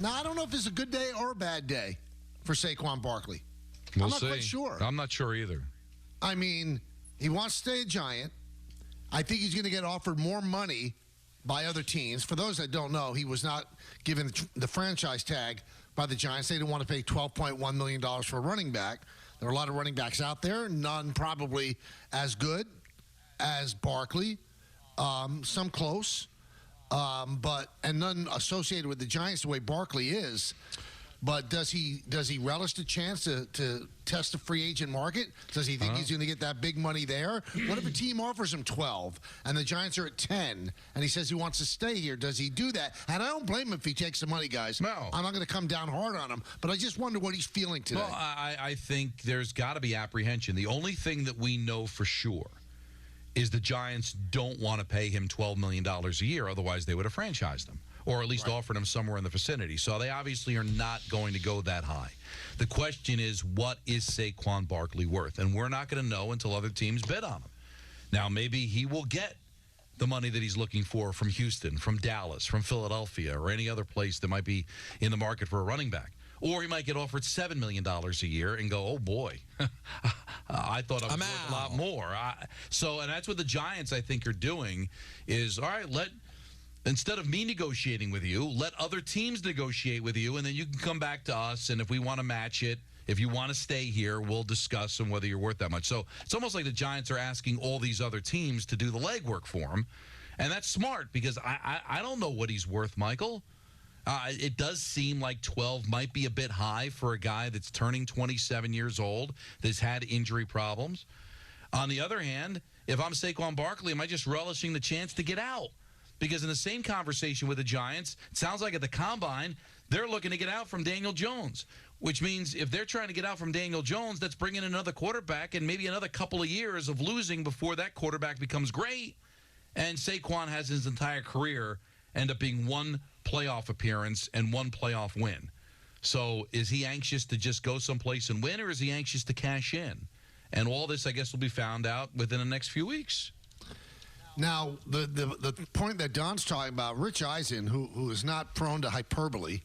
Now, I don't know if it's a good day or a bad day for Saquon Barkley. We'll I'm not see. quite sure. I'm not sure either. I mean, he wants to stay a Giant. I think he's going to get offered more money by other teams. For those that don't know, he was not given the franchise tag by the Giants. They didn't want to pay $12.1 million for a running back. There are a lot of running backs out there, none probably as good as Barkley, some close, and none associated with the Giants the way Barkley is. But does he relish the chance to test the free agent market? Does he think he's going to get that big money there? What if a team offers him 12 and the Giants are at 10 and he says he wants to stay here? Does he do that? And I don't blame him if he takes the money, guys. No. I'm not going to come down hard on him, but I just wonder what he's feeling today. Well, I think there's got to be apprehension. The only thing that we know for sure is the Giants don't want to pay him $12 million a year. Otherwise, they would have franchised him, or at least offered him somewhere in the vicinity. So they obviously are not going to go that high. The question is, what is Saquon Barkley worth? And we're not going to know until other teams bid on him. Now, maybe he will get the money that he's looking for from Houston, from Dallas, from Philadelphia, or any other place that might be in the market for a running back. Or he might get offered $7 million a year and go, oh, boy, I thought I was worth a lot more. And that's what the Giants, I think, are doing is, all right, instead of me negotiating with you, let other teams negotiate with you, and then you can come back to us, and if we want to match it, if you want to stay here, we'll discuss on whether you're worth that much. So it's almost like the Giants are asking all these other teams to do the legwork for him, and that's smart because I don't know what he's worth, Michael. It does seem like 12 might be a bit high for a guy that's turning 27 years old, that's had injury problems. On the other hand, if I'm Saquon Barkley, am I just relishing the chance to get out? Because in the same conversation with the Giants, it sounds like at the Combine, they're looking to get out from Daniel Jones, which means if they're trying to get out from Daniel Jones, that's bringing in another quarterback and maybe another couple of years of losing before that quarterback becomes great. And Saquon has his entire career end up being one playoff appearance and one playoff win. So is he anxious to just go someplace and win, or is he anxious to cash in? And all this, I guess, will be found out within the next few weeks. Now, the point that Don's talking about, Rich Eisen, who is not prone to hyperbole,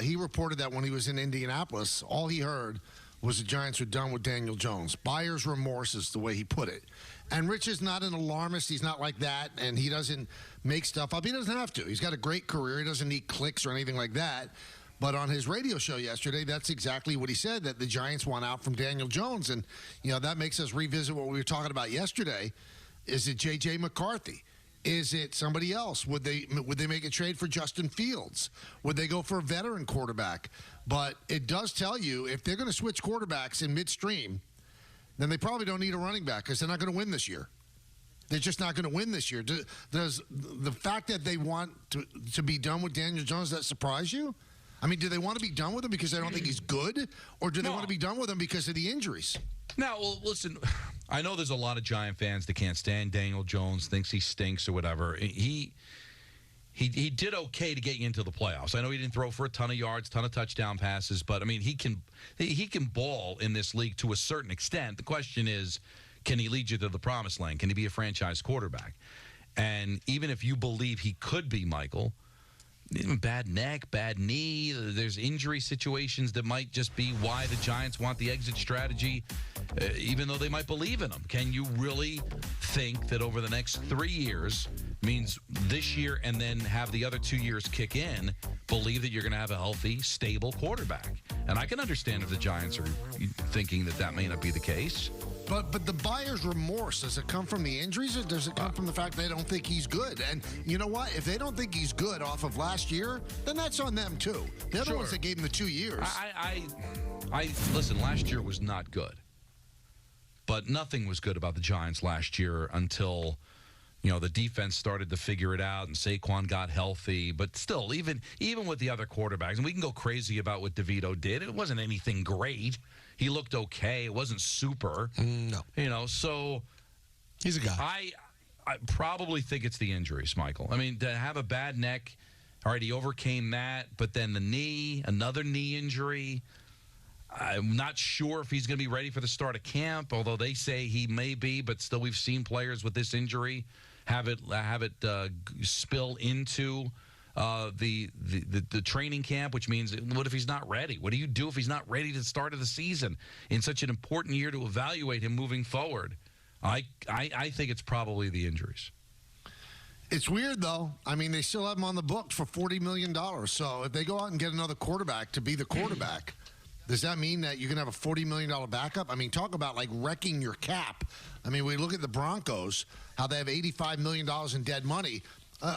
he reported that when he was in Indianapolis, all he heard was the Giants were done with Daniel Jones. Buyer's remorse is the way he put it. And Rich is not an alarmist. He's not like that, and he doesn't make stuff up. He doesn't have to. He's got a great career. He doesn't need clicks or anything like that. But on his radio show yesterday, that's exactly what he said, that the Giants want out from Daniel Jones. And, that makes us revisit what we were talking about yesterday. Is it J.J. McCarthy? Is it somebody else? Would they make a trade for Justin Fields? Would they go for a veteran quarterback? But it does tell you if they're going to switch quarterbacks in midstream, then they probably don't need a running back because they're not going to win this year. They're just not going to win this year. Does the fact that they want to be done with Daniel Jones, that surprise you? I mean, do they want to be done with him because they don't think he's good? Or do they want to be done with him because of the injuries? No, well, listen, I know there's a lot of Giant fans that can't stand Daniel Jones, thinks he stinks or whatever. He did okay to get you into the playoffs. I know he didn't throw for a ton of yards, ton of touchdown passes, but, I mean, he can ball in this league to a certain extent. The question is, can he lead you to the promised land? Can he be a franchise quarterback? And even if you believe he could be, Michael, bad neck, bad knee, there's injury situations that might just be why the Giants want the exit strategy, even though they might believe in him. Can you really think that over the next 3 years, means this year and then have the other 2 years kick in, believe that you're going to have a healthy, stable quarterback? And I can understand if the Giants are thinking that may not be the case. But the buyer's remorse, does it come from the injuries or does it come from the fact they don't think he's good? And you know what? If they don't think he's good off of last year, then that's on them too. They're the ones that gave him the 2 years. Listen, last year was not good. But nothing was good about the Giants last year until, the defense started to figure it out and Saquon got healthy. But still, even with the other quarterbacks, and we can go crazy about what DeVito did, it wasn't anything great. He looked okay. It wasn't super. No. So he's a guy. I probably think it's the injuries, Michael. I mean, to have a bad neck, all right, he overcame that, but then the knee, another knee injury. I'm not sure if he's going to be ready for the start of camp, although they say he may be, but still we've seen players with this injury have it spill into the training camp, which means what if he's not ready? What do you do if he's not ready to the start of the season in such an important year to evaluate him moving forward? I think it's probably the injuries. It's weird, though. I mean, they still have him on the books for $40 million. So if they go out and get another quarterback to be the quarterback, does that mean that you're going to have a $40 million backup? I mean, talk about, like, wrecking your cap. I mean, we look at the Broncos, how they have $85 million in dead money.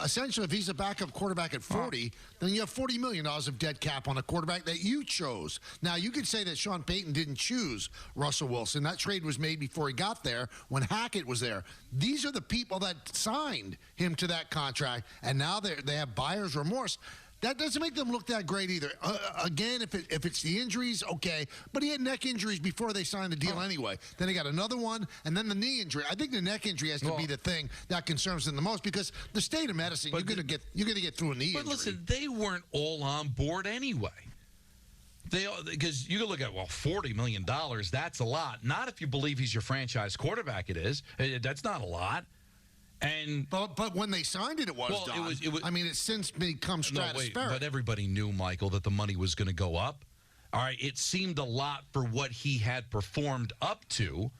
Essentially, if he's a backup quarterback at 40, then you have $40 million of dead cap on a quarterback that you chose. Now, you could say that Sean Payton didn't choose Russell Wilson. That trade was made before he got there when Hackett was there. These are the people that signed him to that contract, and now they have buyer's remorse. That doesn't make them look that great either. Again, if it's the injuries, okay. But he had neck injuries before they signed the deal anyway. Then he got another one, and then the knee injury. I think the neck injury has to be the thing that concerns them the most because the state of medicine, you're going to get through a knee injury. But listen, they weren't all on board anyway. Because you can look at, $40 million, that's a lot. Not if you believe he's your franchise quarterback, it is. That's not a lot. But when they signed it, it was done. I mean, it's since become stratospheric. But everybody knew, Michael, that the money was going to go up. All right, it seemed a lot for what he had performed up to,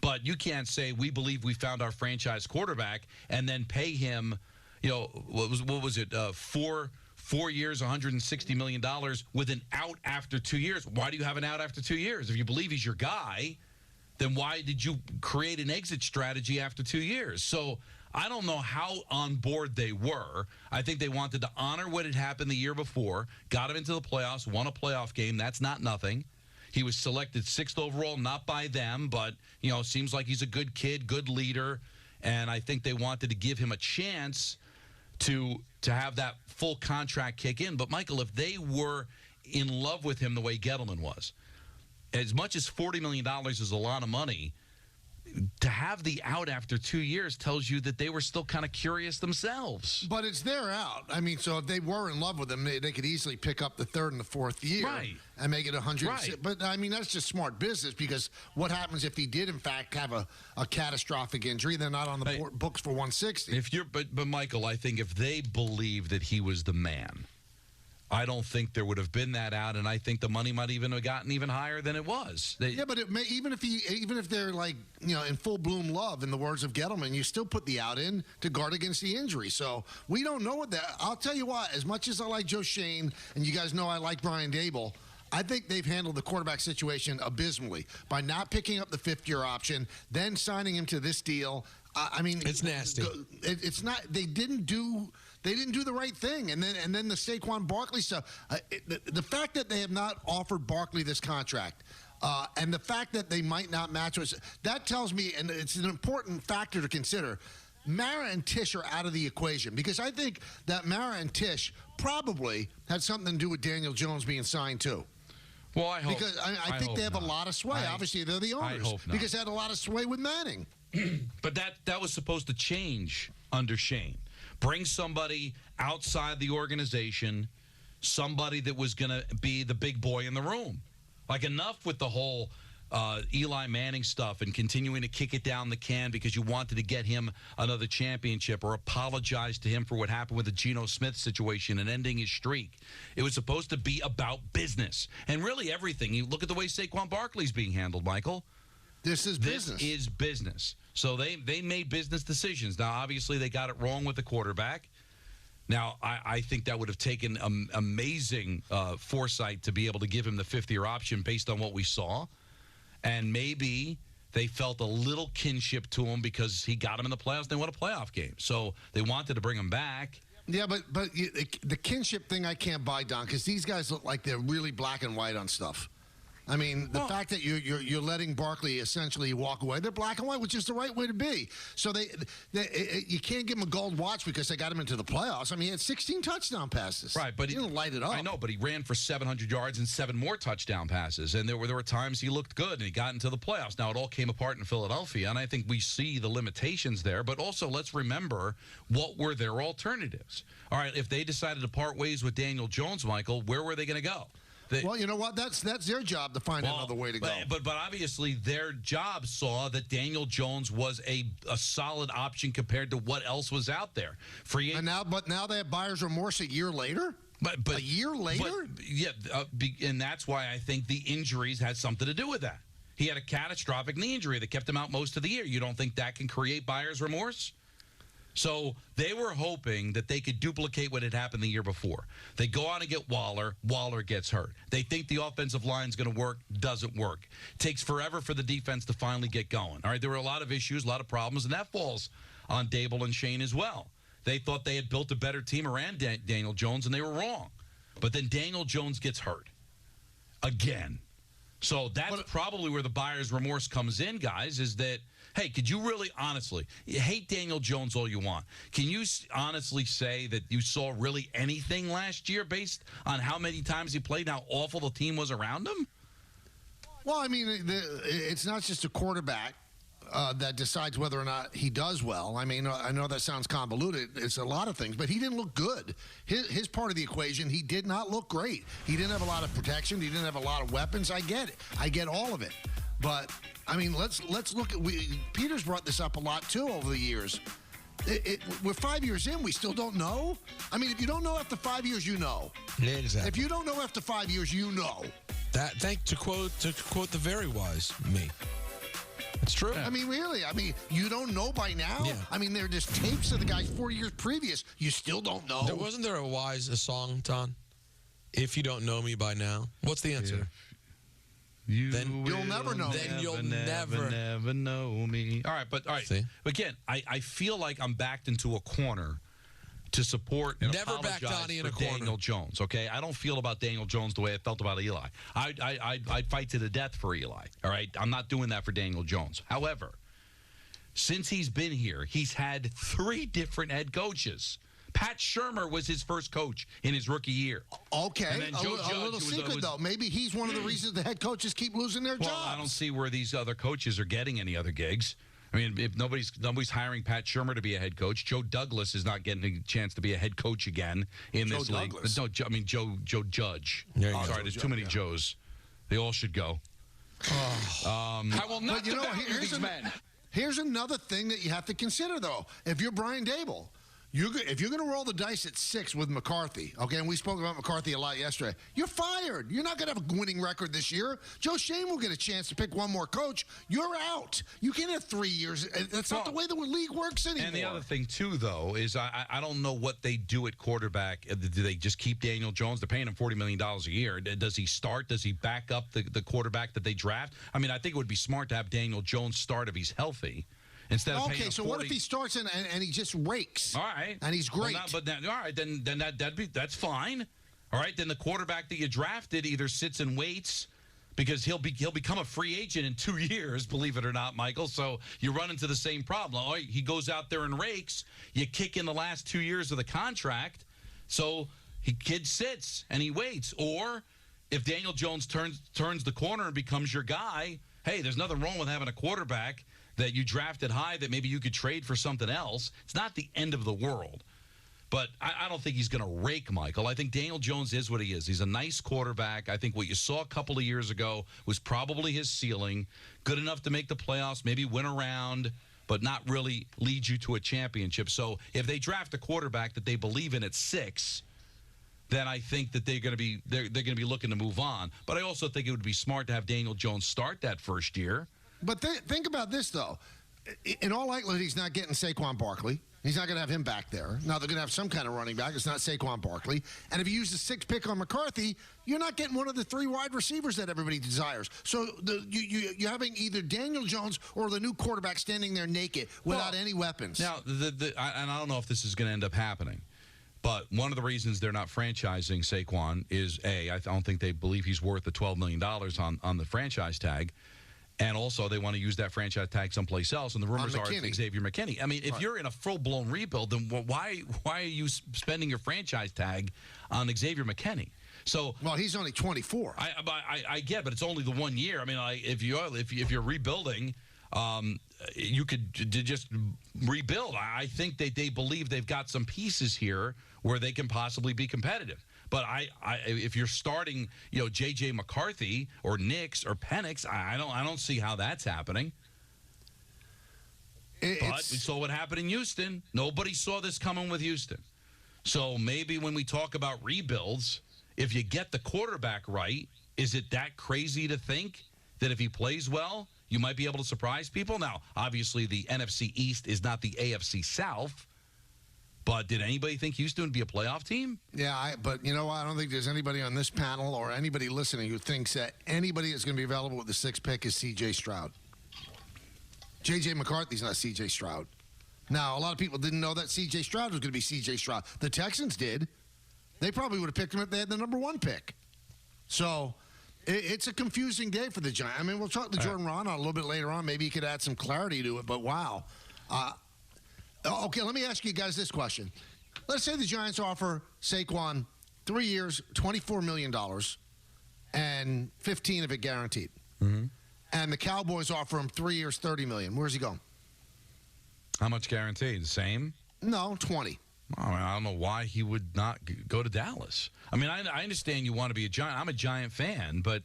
but you can't say we believe we found our franchise quarterback and then pay him, what was it, 4 years, $160 million with an out after 2 years. Why do you have an out after 2 years? If you believe he's your guy, then why did you create an exit strategy after 2 years? So I don't know how on board they were. I think they wanted to honor what had happened the year before, got him into the playoffs, won a playoff game. That's not nothing. He was selected 6th overall, not by them, but, seems like he's a good kid, good leader, and I think they wanted to give him a chance to have that full contract kick in. But, Michael, if they were in love with him the way Gettleman was, as much as $40 million is a lot of money, to have the out after 2 years tells you that they were still kind of curious themselves. But it's their out. I mean, so if they were in love with him, they could easily pick up the 3rd and the 4th year and make it 100. Right. But, I mean, that's just smart business because what happens if he did, in fact, have a catastrophic injury? They're not on the books for 160. But, Michael, I think if they believed that he was the man, I don't think there would have been that out, and I think the money might even have gotten even higher than it was. But it may, even if they're like in full bloom love, in the words of Gettleman, you still put the out in to guard against the injury. So we don't know what that. I'll tell you what. As much as I like Joe Shane, and you guys know I like Brian Dable, I think they've handled the quarterback situation abysmally by not picking up the 5th-year option, then signing him to this deal. I mean, it's nasty. It's not. They didn't do the right thing, and then the Saquon Barkley stuff. The fact that they have not offered Barkley this contract, and the fact that they might not match us, that tells me, and it's an important factor to consider. Mara and Tish are out of the equation because I think that Mara and Tish probably had something to do with Daniel Jones being signed too. Well, I hope because I think they have a lot of sway. Obviously, they're the owners. I hope not. Because they had a lot of sway with Manning. But that was supposed to change under Shane. Bring somebody outside the organization, somebody that was going to be the big boy in the room. Like, enough with the whole Eli Manning stuff and continuing to kick it down the can because you wanted to get him another championship or apologize to him for what happened with the Geno Smith situation and ending his streak. It was supposed to be about business and really everything. You look at the way Saquon Barkley's being handled, Michael. This is business. This is business. So they made business decisions. Now, obviously, they got it wrong with the quarterback. Now, I think that would have taken amazing foresight to be able to give him the 5th-year option based on what we saw. And maybe they felt a little kinship to him because he got him in the playoffs. They won a playoff game. So they wanted to bring him back. Yeah, but the kinship thing I can't buy, Don, because these guys look like they're really black and white on stuff. I mean, the fact that you're letting Barkley essentially walk away, they're black and white, which is the right way to be. So you can't give him a gold watch because they got him into the playoffs. I mean, he had 16 touchdown passes. Right, but he didn't light it up. I know, but he ran for 700 yards and 7 more touchdown passes, and there were times he looked good and he got into the playoffs. Now, it all came apart in Philadelphia, and I think we see the limitations there. But also, let's remember what were their alternatives. All right, if they decided to part ways with Daniel Jones, Michael, where were they going to go? Well, you know what? That's their job to find another way to go. But obviously their job saw that Daniel Jones was a solid option compared to what else was out there. But now they have buyer's remorse a year later? But a year later? And that's why I think the injuries had something to do with that. He had a catastrophic knee injury that kept him out most of the year. You don't think that can create buyer's remorse? So they were hoping that they could duplicate what had happened the year before. They go out and get Waller. Waller gets hurt. They think the offensive line's going to work. Doesn't work. Takes forever for the defense to finally get going. All right, there were a lot of issues, a lot of problems, and that falls on Dable and Shane as well. They thought they had built a better team around Daniel Jones, and they were wrong. But then Daniel Jones gets hurt again. So that's probably where the buyer's remorse comes in, guys, is that, hey, could you really honestly, you hate Daniel Jones all you want. Can you honestly say that you saw really anything last year based on how many times he played and how awful the team was around him? Well, I mean, it's not just a quarterback that decides whether or not he does well. I mean, I know that sounds convoluted. It's a lot of things, but he didn't look good. His part of the equation, he did not look great. He didn't have a lot of protection. He didn't have a lot of weapons. I get it. I get all of it. But, I mean, let's look at Peter's brought this up a lot, too, over the years. We're 5 years in. We still don't know. I mean, if you don't know after 5 years, you know. Yeah, exactly. If you don't know after 5 years, you know. To quote the very wise me. It's true. I mean, really. I mean, you don't know by now? Yeah. I mean, there are just tapes of the guys 4 years previous. You still don't know. Wasn't there a song, Don? If you don't know me by now. What's the answer? You'll never know. Then you'll never know me. All right. See? Again, I feel like I'm backed into a corner to support and Never back apologize Donnie in for a corner. Daniel Jones, okay? I don't feel about Daniel Jones the way I felt about Eli. I'd fight to the death for Eli, all right? I'm not doing that for Daniel Jones. However, since he's been here, he's had 3 different head coaches. Pat Shurmur was his first coach in his rookie year. Okay, And then Joe Judge a little secret, though. Maybe he's one of the reasons the head coaches keep losing their jobs. Well, I don't see where these other coaches are getting any other gigs. I mean, if nobody's hiring Pat Shurmur to be a head coach, Joe Douglas is not getting a chance to be a head coach again in this league. No, I mean Joe Judge. Sorry, there's too many Joes. They all should go. I will not. But you know, here's another thing that you have to consider, though. If you're Brian Dable, if you're going to roll the dice at 6 with McCarthy, okay, and we spoke about McCarthy a lot yesterday, you're fired. You're not going to have a winning record this year. Joe Shane will get a chance to pick one more coach. You're out. You can't have 3 years. That's not the way the league works anymore. And the other thing, too, though, is I don't know what they do at quarterback. Do they just keep Daniel Jones? They're paying him $40 million a year. Does he start? Does he back up the quarterback that they draft? I mean, I think it would be smart to have Daniel Jones start if he's healthy. Instead of paying him so 40. what if he starts and he just rakes? All right. And he's great. Well, all right, then that's fine. All right, then the quarterback that you drafted either sits and waits because he'll become a free agent in 2 years, believe it or not, Michael. So you run into the same problem. All right, he goes out there and rakes. You kick in the last 2 years of the contract. So kid sits and he waits. Or if Daniel Jones turns the corner and becomes your guy, hey, there's nothing wrong with having a quarterback that you drafted high that maybe you could trade for something else. It's not the end of the world. But I don't think he's going to rake, Michael. I think Daniel Jones is what he is. He's a nice quarterback. I think what you saw a couple of years ago was probably his ceiling. Good enough to make the playoffs, maybe win a round, but not really lead you to a championship. So if they draft a quarterback that they believe in at 6, then I think that they're going to be looking to move on. But I also think it would be smart to have Daniel Jones start that first year. But think about this, though. In all likelihood, he's not getting Saquon Barkley. He's not going to have him back there. Now, they're going to have some kind of running back. It's not Saquon Barkley. And if you use the 6th pick on McCarthy, you're not getting one of the 3 wide receivers that everybody desires. So you're having either Daniel Jones or the new quarterback standing there naked without any weapons. Now, and I don't know if this is going to end up happening, but one of the reasons they're not franchising Saquon is, I don't think they believe he's worth the $12 million on the franchise tag. And also, they want to use that franchise tag someplace else. And the rumors are it's Xavier McKinney. I mean, if you're in a full-blown rebuild, then why are you spending your franchise tag on Xavier McKinney? So, well, he's only 24. I get, but it's only the 1 year. I mean, if you're rebuilding, you could just rebuild. I think they believe they've got some pieces here where they can possibly be competitive. But if you're starting, J.J. McCarthy or Nix or Penix, I don't see how that's happening. But we saw what happened in Houston. Nobody saw this coming with Houston. So maybe when we talk about rebuilds, if you get the quarterback right, is it that crazy to think that if he plays well, you might be able to surprise people? Now, obviously, the NFC East is not the AFC South. But did anybody think Houston would be a playoff team? Yeah, but you know what? I don't think there's anybody on this panel or anybody listening who thinks that anybody that's going to be available with the 6th pick is C.J. Stroud. J.J. McCarthy's not C.J. Stroud. Now, a lot of people didn't know that C.J. Stroud was going to be C.J. Stroud. The Texans did. They probably would have picked him if they had the number 1 pick. So it's a confusing day for the Giants. I mean, we'll talk to Jordan Ron a little bit later on. Maybe he could add some clarity to it, but wow. Okay, let me ask you guys this question. Let's say the Giants offer Saquon 3 years, $24 million, and 15 of it guaranteed. Mm-hmm. And the Cowboys offer him 3 years, $30 million. Where's he going? How much guaranteed? The same? No, 20. I don't know why he would not go to Dallas. I mean, I understand you want to be a Giant. I'm a Giant fan, but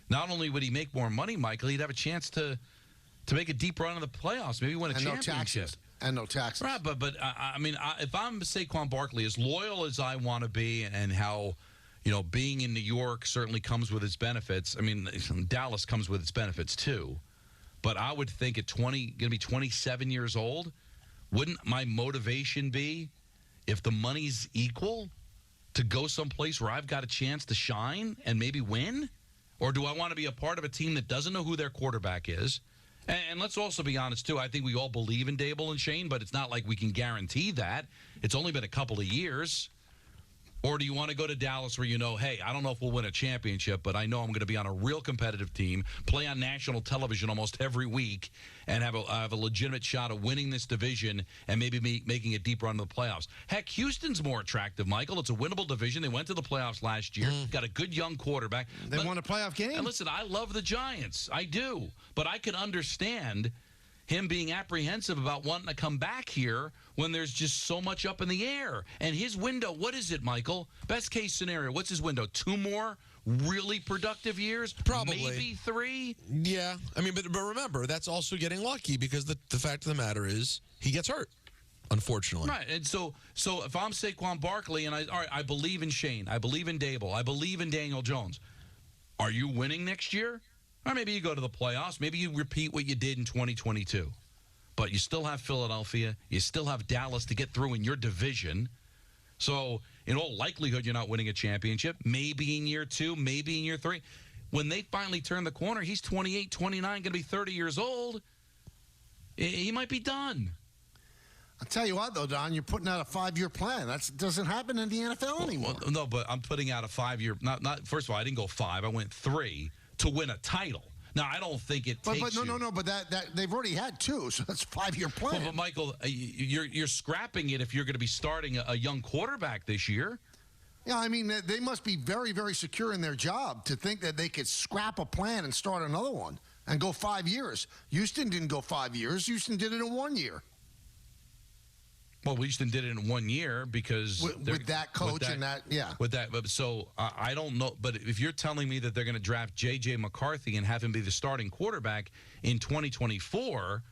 not only would he make more money, Michael, he'd have a chance to make a deep run in the playoffs, maybe win a championship. And no taxes. Right, but I mean, if I'm Saquon Barkley, as loyal as I want to be, and how, being in New York certainly comes with its benefits. I mean, Dallas comes with its benefits too. But I would think at going to be 27 years old, wouldn't my motivation be, if the money's equal, to go someplace where I've got a chance to shine and maybe win? Or do I want to be a part of a team that doesn't know who their quarterback is? And let's also be honest, too. I think we all believe in Dable and Shane, but it's not like we can guarantee that. It's only been a couple of years. Or do you want to go to Dallas where hey, I don't know if we'll win a championship, but I know I'm going to be on a real competitive team, play on national television almost every week, and have a legitimate shot of winning this division and maybe making a deep run to the playoffs? Heck, Houston's more attractive, Michael. It's a winnable division. They went to the playoffs last year, got a good young quarterback. They won a playoff game. And listen, I love the Giants. I do. But I can understand him being apprehensive about wanting to come back here when there's just so much up in the air. And his window, what is it, Michael? Best case scenario, what's his window? 2 more really productive years? Probably. Maybe 3? Yeah. I mean, but remember, that's also getting lucky, because the fact of the matter is he gets hurt, unfortunately. Right. And so if I'm Saquon Barkley and I believe in Shane, I believe in Dable, I believe in Daniel Jones, are you winning next year? Or maybe you go to the playoffs. Maybe you repeat what you did in 2022. But you still have Philadelphia. You still have Dallas to get through in your division. So, in all likelihood, you're not winning a championship. Maybe in year 2, maybe in year 3. When they finally turn the corner, he's 28, 29, going to be 30 years old. He might be done. I'll tell you what, though, Don, you're putting out a 5-year plan. That doesn't happen in the NFL anymore. Well, no, but I'm putting out a 5-year. Not. First of all, I didn't go 5. I went 3 to win a title. Now, I don't think it takes But no. But that they've already had 2, so that's a 5-year plan. Well, but Michael, you're scrapping it if you're going to be starting a young quarterback this year. Yeah, I mean, they must be very, very secure in their job to think that they could scrap a plan and start another one and go 5 years. Houston didn't go 5 years. Houston did it in 1 year. Well, Houston did it in 1 year because with that coach and that, yeah. With that, so I don't know. But if you're telling me that they're going to draft J.J. McCarthy and have him be the starting quarterback in 2024,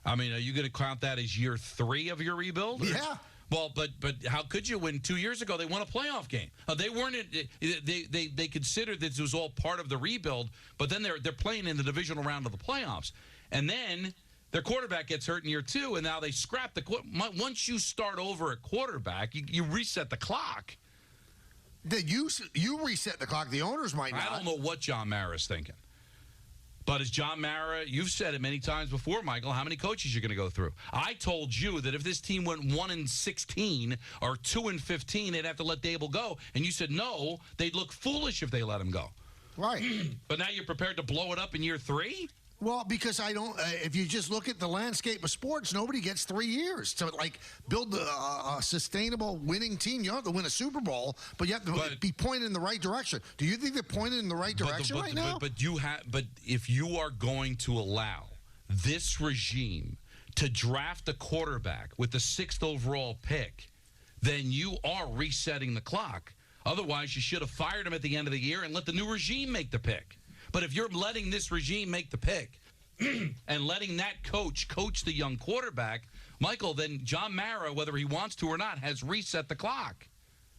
I mean, are you going to count that as year 3 of your rebuild? Yeah. Well, but how could you? When 2 years ago they won a playoff game, they weren't. They considered that this was all part of the rebuild, but then they're playing in the divisional round of the playoffs, and then their quarterback gets hurt in year 2, and now they scrap the. Once you start over at quarterback, you reset the clock. You reset the clock. The owners might not. I don't know what John Mara's thinking. But as John Mara, you've said it many times before, Michael, how many coaches you're going to go through. I told you that if this team went 1-16 or 2-15, they'd have to let Dable go. And you said no, they'd look foolish if they let him go. Right. But now you're prepared to blow it up in year 3? Well, because I don't. If you just look at the landscape of sports, nobody gets 3 years to build a sustainable winning team. You don't have to win a Super Bowl, but you have to be pointed in the right direction. Do you think they're pointed in the right direction right now? But if you are going to allow this regime to draft a quarterback with the 6th overall pick, then you are resetting the clock. Otherwise, you should have fired him at the end of the year and let the new regime make the pick. But if you're letting this regime make the pick and letting that coach the young quarterback, Michael, then John Mara, whether he wants to or not, has reset the clock.